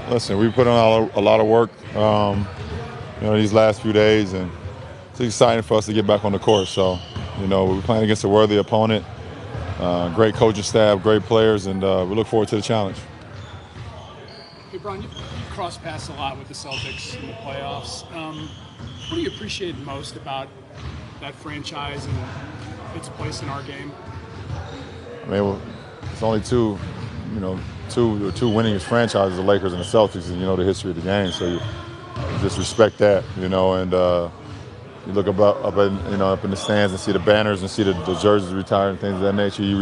Listen, we put on a lot of work, these last few days, and it's exciting for us to get back on the court. So, we're playing against a worthy opponent, great coaching staff, great players, and we look forward to the challenge. Hey, Brian, you cross paths a lot with the Celtics in the playoffs. What do you appreciate most about that franchise and its place in our game? I mean, it's only two winningest franchises, the Lakers and the Celtics, and the history of the game. So you just respect that, and you look up in the stands and see the banners and see the jerseys retired and things of that nature. You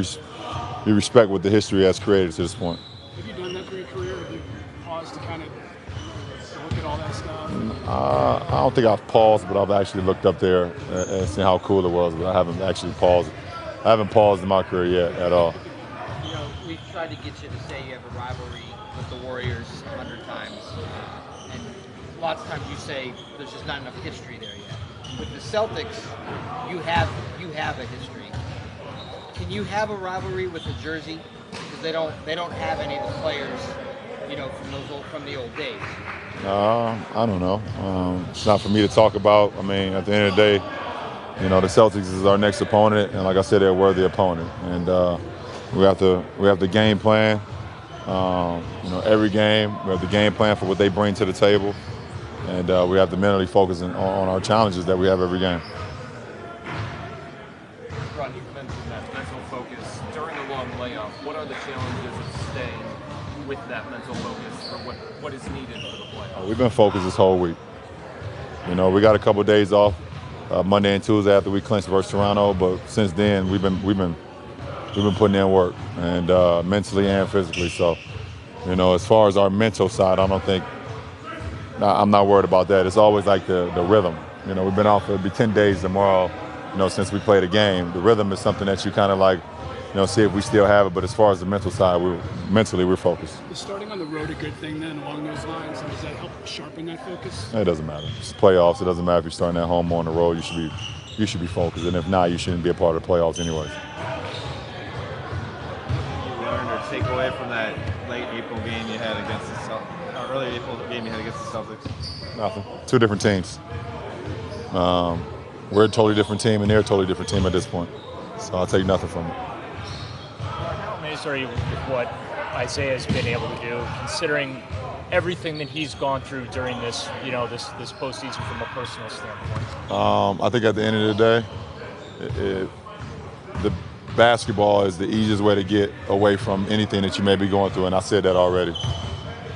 respect what the history has created to this point. Have you done that through your career? Have you paused to kind of look at all that stuff? I don't think I've paused, but I've actually looked up there and seen how cool it was. But I haven't actually paused. I haven't paused in my career yet at all. We've tried to get you to say you have a rivalry with the Warriors 100 times, and lots of times you say there's just not enough history there yet. With the Celtics, you have a history. Can you have a rivalry with the Jersey? Because they don't have any of the players, from the old days. I don't know. It's not for me to talk about. I mean, at the end of the day, the Celtics is our next opponent, and like I said, they're a worthy opponent, and we have to game plan. Every game we have to game plan for what they bring to the table, and we have to mentally focus on our challenges that we have every game. Ron, you mentioned that mental focus during a long layoff. What are the challenges of staying with that mental focus, or what is needed for the playoffs? We've been focused this whole week. We got a couple of days off, Monday and Tuesday after we clinched versus Toronto, but since then we've been putting in work, and mentally and physically. So, as far as our mental side, I'm not worried about that. It's always like the rhythm. We've been off. It'll be 10 days tomorrow, since we played a game. The rhythm is something that you kind of like, see if we still have it. But as far as the mental side, we're focused. Is starting on the road a good thing then, along those lines? And does that help sharpen that focus? It doesn't matter. It's playoffs. It doesn't matter if you're starting at home or on the road. You should be focused. And if not, you shouldn't be a part of the playoffs anyways. Take away from that late April game you had against the Celtics, early April game you had against the Celtics? Nothing. Two different teams. We're a totally different team, and they're a totally different team at this point. So I'll take nothing from it. How amazed are you with what Isaiah's been able to do, considering everything that he's gone through during this, this postseason from a personal standpoint? I think at the end of the day, the basketball is the easiest way to get away from anything that you may be going through, and I said that already.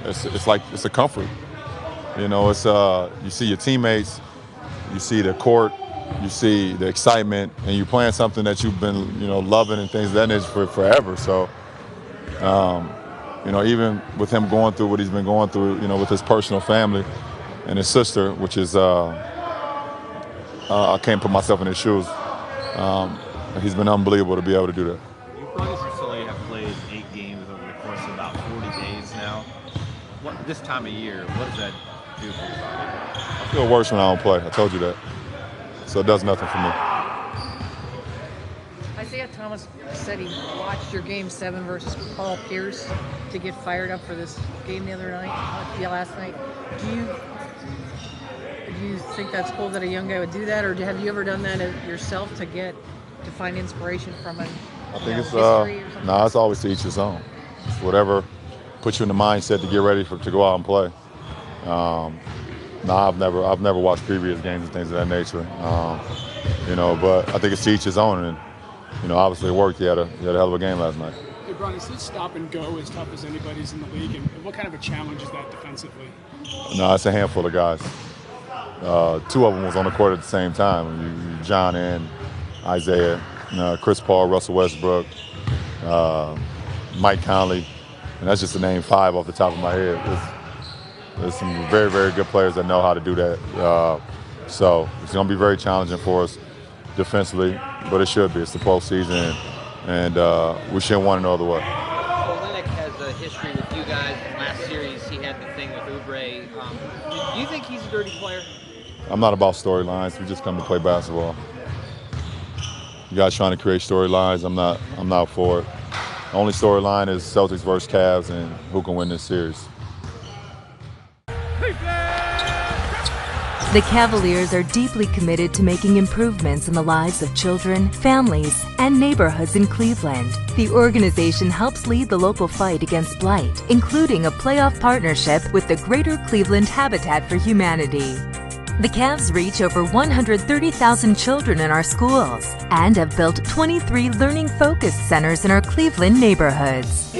It's a comfort. It's you see your teammates, you see the court, you see the excitement, and you're playing something that you've been loving and things of that nature for forever. So even with him going through what he's been going through, with his personal family and his sister, which is I can't put myself in his shoes. He's been unbelievable to be able to do that. You probably have played 8 games over the course of about 40 days now. This time of year, what does that do for your body? I feel worse when I don't play. I told you that. So it does nothing for me. Isaiah Thomas said he watched your game 7 versus Paul Pierce to get fired up for this game the other night, last night. Do you think that's cool that a young guy would do that, or have you ever done that yourself to find inspiration from it? I think it's it's always to each his own. It's whatever puts you in the mindset to get ready to go out and play. I've never watched previous games and things of that nature. But I think it's to each his own, and obviously it worked. He had a hell of a game last night. Hey, Brian, is this stop and go as tough as anybody's in the league, and what kind of a challenge is that defensively? No, it's a handful of guys. 2 of them was on the court at the same time. John and Isaiah, Chris Paul, Russell Westbrook, Mike Conley, and that's just to name 5 off the top of my head. There's some very, very good players that know how to do that. So it's going to be very challenging for us defensively, but it should be. It's the postseason, and we shouldn't want no other way. Olynyk has a history with you guys. Last series, he had the thing with Oubre. Do you think he's a dirty player? I'm not about storylines. We just come to play basketball. You guys trying to create storylines, I'm not for it. The only storyline is Celtics versus Cavs and who can win this series. The Cavaliers are deeply committed to making improvements in the lives of children, families, and neighborhoods in Cleveland. The organization helps lead the local fight against blight, including a playoff partnership with the Greater Cleveland Habitat for Humanity. The Cavs reach over 130,000 children in our schools and have built 23 learning-focused centers in our Cleveland neighborhoods.